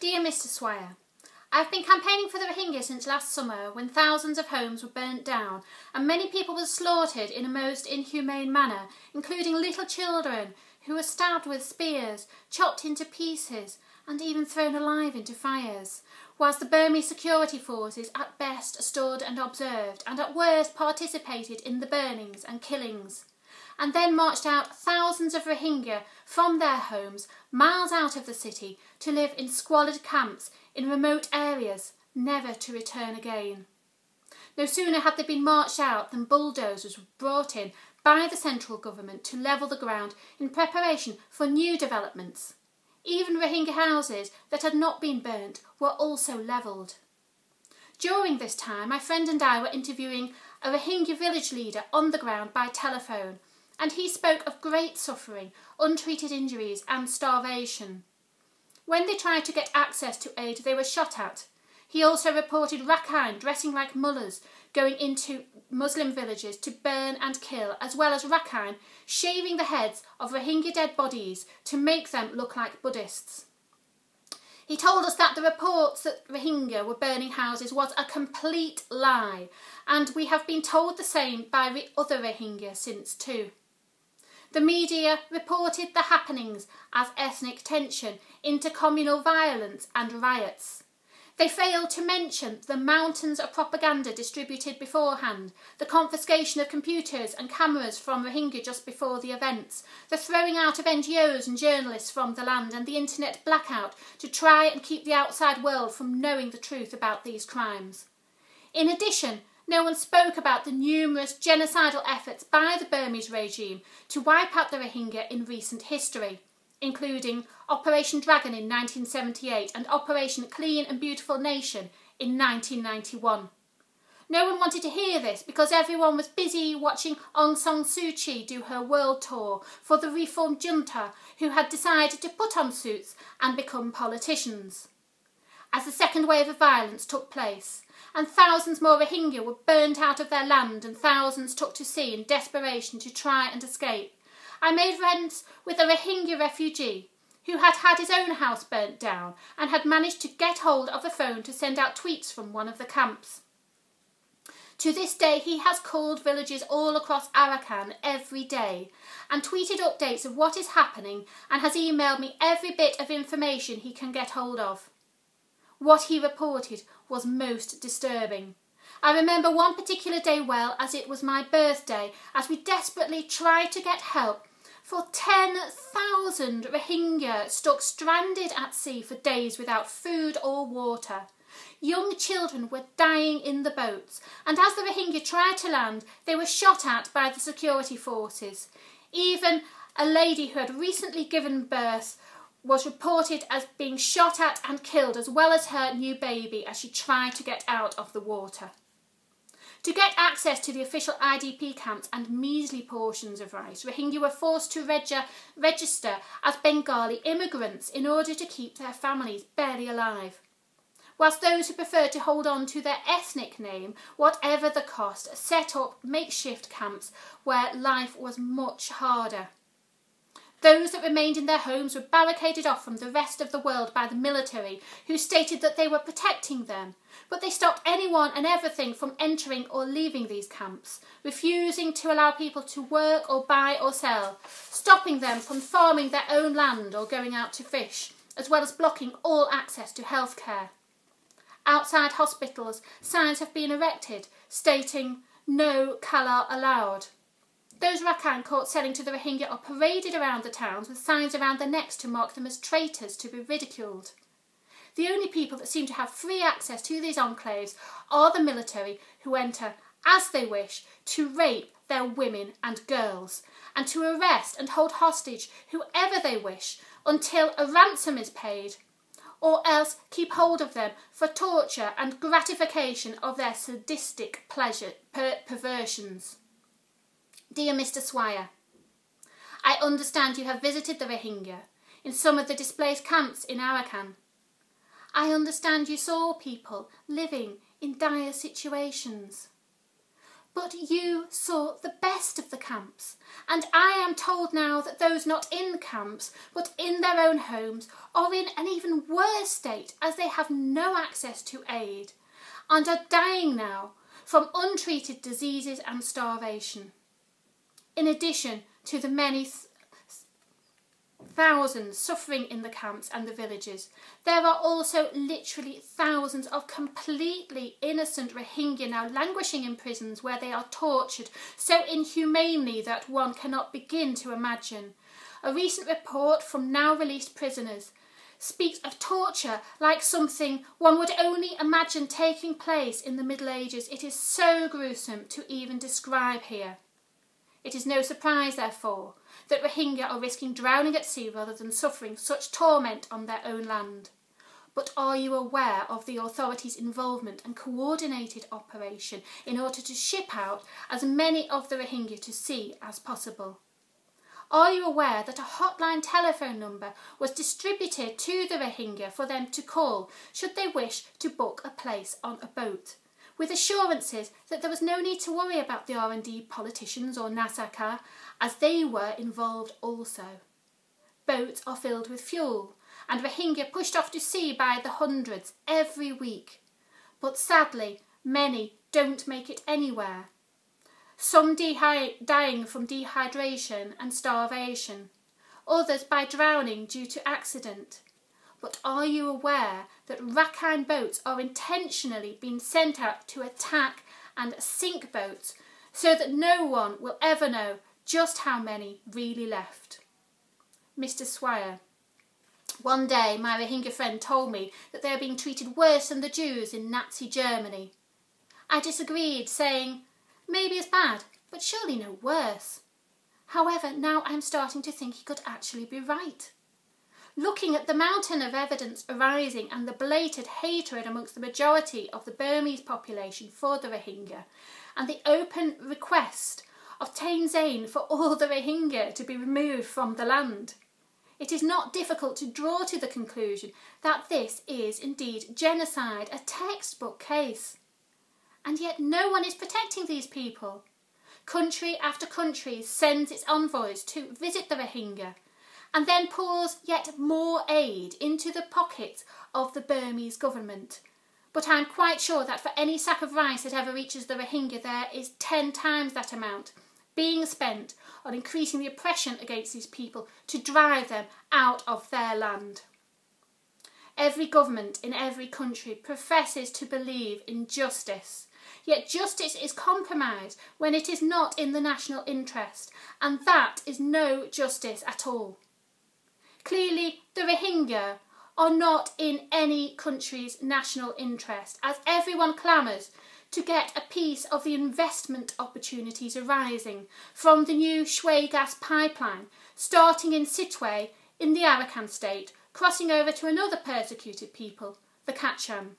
Dear Mr. Swire, I've been campaigning for the Rohingya since last summer, when thousands of homes were burnt down and many people were slaughtered in a most inhumane manner, including little children who were stabbed with spears, chopped into pieces and even thrown alive into fires, whilst the Burmese security forces at best stood and observed and at worst participated in the burnings and killings, and then marched out thousands of Rohingya from their homes miles out of the city to live in squalid camps in remote areas, never to return again. No sooner had they been marched out than bulldozers were brought in by the central government to level the ground in preparation for new developments. Even Rohingya houses that had not been burnt were also levelled. During this time, my friend and I were interviewing a Rohingya village leader on the ground by telephone, and he spoke of great suffering, untreated injuries and starvation. When they tried to get access to aid, they were shot at. He also reported Rakhine dressing like mullahs, going into Muslim villages to burn and kill, as well as Rakhine shaving the heads of Rohingya dead bodies to make them look like Buddhists. He told us that the reports that Rohingya were burning houses was a complete lie, and we have been told the same by other Rohingya since too. The media reported the happenings as ethnic tension, intercommunal violence and riots. They failed to mention the mountains of propaganda distributed beforehand, the confiscation of computers and cameras from Rohingya just before the events, the throwing out of NGOs and journalists from the land, and the internet blackout to try and keep the outside world from knowing the truth about these crimes. In addition, no one spoke about the numerous genocidal efforts by the Burmese regime to wipe out the Rohingya in recent history, including Operation Dragon in 1978 and Operation Clean and Beautiful Nation in 1991. No one wanted to hear this because everyone was busy watching Aung San Suu Kyi do her world tour for the reformed junta who had decided to put on suits and become politicians. As the second wave of violence took place, and thousands more Rohingya were burnt out of their land and thousands took to sea in desperation to try and escape, I made friends with a Rohingya refugee who had had his own house burnt down and had managed to get hold of a phone to send out tweets from one of the camps. To this day, he has called villages all across Arakan every day and tweeted updates of what is happening and has emailed me every bit of information he can get hold of. What he reported was most disturbing. I remember one particular day well, as it was my birthday, as we desperately tried to get help for 10,000 Rohingya stuck stranded at sea for days without food or water. Young children were dying in the boats, and as the Rohingya tried to land, they were shot at by the security forces. Even a lady who had recently given birth was reported as being shot at and killed, as well as her new baby, as she tried to get out of the water. To get access to the official IDP camps and measly portions of rice, Rohingya were forced to register as Bengali immigrants in order to keep their families barely alive, whilst those who preferred to hold on to their ethnic name, whatever the cost, set up makeshift camps where life was much harder. Those that remained in their homes were barricaded off from the rest of the world by the military, who stated that they were protecting them, but they stopped anyone and everything from entering or leaving these camps, refusing to allow people to work or buy or sell, stopping them from farming their own land or going out to fish, as well as blocking all access to healthcare. Outside hospitals, signs have been erected stating "No Kala allowed." Those Rakhine caught selling to the Rohingya are paraded around the towns with signs around their necks to mark them as traitors to be ridiculed. The only people that seem to have free access to these enclaves are the military, who enter as they wish to rape their women and girls, and to arrest and hold hostage whoever they wish until a ransom is paid, or else keep hold of them for torture and gratification of their sadistic perversions. Dear Mr. Swire, I understand you have visited the Rohingya in some of the displaced camps in Arakan. I understand you saw people living in dire situations. But you saw the best of the camps, and I am told now that those not in the camps, but in their own homes, are in an even worse state, as they have no access to aid, and are dying now from untreated diseases and starvation. In addition to the many thousands suffering in the camps and the villages, there are also literally thousands of completely innocent Rohingya now languishing in prisons where they are tortured so inhumanely that one cannot begin to imagine. A recent report from now released prisoners speaks of torture like something one would only imagine taking place in the Middle Ages. It is so gruesome to even describe here. It is no surprise, therefore, that Rohingya are risking drowning at sea rather than suffering such torment on their own land. But are you aware of the authorities' involvement and coordinated operation in order to ship out as many of the Rohingya to sea as possible? Are you aware that a hotline telephone number was distributed to the Rohingya for them to call should they wish to book a place on a boat, with assurances that there was no need to worry about the R&D politicians or Nasaka, as they were involved also? Boats are filled with fuel, and Rohingya pushed off to sea by the hundreds every week. But sadly, many don't make it anywhere. Some dying from dehydration and starvation, others by drowning due to accident. But are you aware that Rakhine boats are intentionally being sent out to attack and sink boats so that no one will ever know just how many really left? Mr. Swire, one day my Rohingya friend told me that they are being treated worse than the Jews in Nazi Germany. I disagreed, saying, maybe as bad, but surely no worse. However, now I'm starting to think he could actually be right. Looking at the mountain of evidence arising and the blatant hatred amongst the majority of the Burmese population for the Rohingya, and the open request of Thein Sein for all the Rohingya to be removed from the land, it is not difficult to draw to the conclusion that this is indeed genocide, a textbook case. And yet no one is protecting these people. Country after country sends its envoys to visit the Rohingya, and then pours yet more aid into the pockets of the Burmese government. But I'm quite sure that for any sack of rice that ever reaches the Rohingya, there is 10 times that amount being spent on increasing the oppression against these people to drive them out of their land. Every government in every country professes to believe in justice, yet justice is compromised when it is not in the national interest, and that is no justice at all. Clearly, the Rohingya are not in any country's national interest, as everyone clamours to get a piece of the investment opportunities arising from the new Shui gas pipeline, starting in Sitwe in the Arakan state, crossing over to another persecuted people, the Kachan.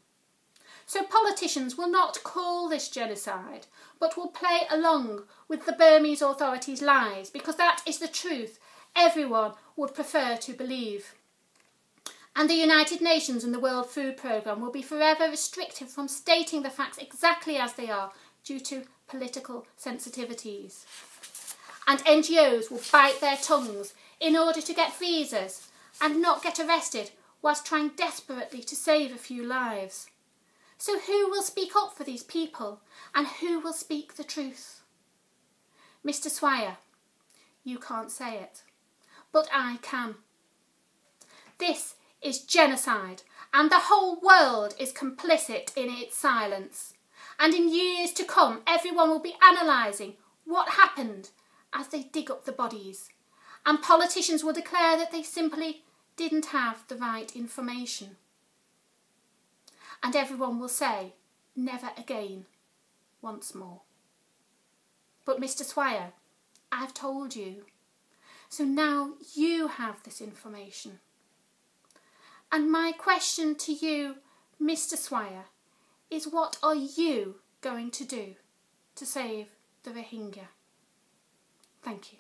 So politicians will not call this genocide, but will play along with the Burmese authorities' lies, because that is the truth everyone would prefer to believe. And the United Nations and the World Food Programme will be forever restricted from stating the facts exactly as they are due to political sensitivities. And NGOs will bite their tongues in order to get visas and not get arrested whilst trying desperately to save a few lives. So who will speak up for these people, and who will speak the truth? Mr. Swire, you can't say it, but I can. This is genocide, and the whole world is complicit in its silence. And in years to come, everyone will be analysing what happened as they dig up the bodies, and politicians will declare that they simply didn't have the right information. And everyone will say, never again, once more. But Mr. Swire, I've told you. So now you have this information. And my question to you, Mr. Swire, is what are you going to do to save the Rohingya? Thank you.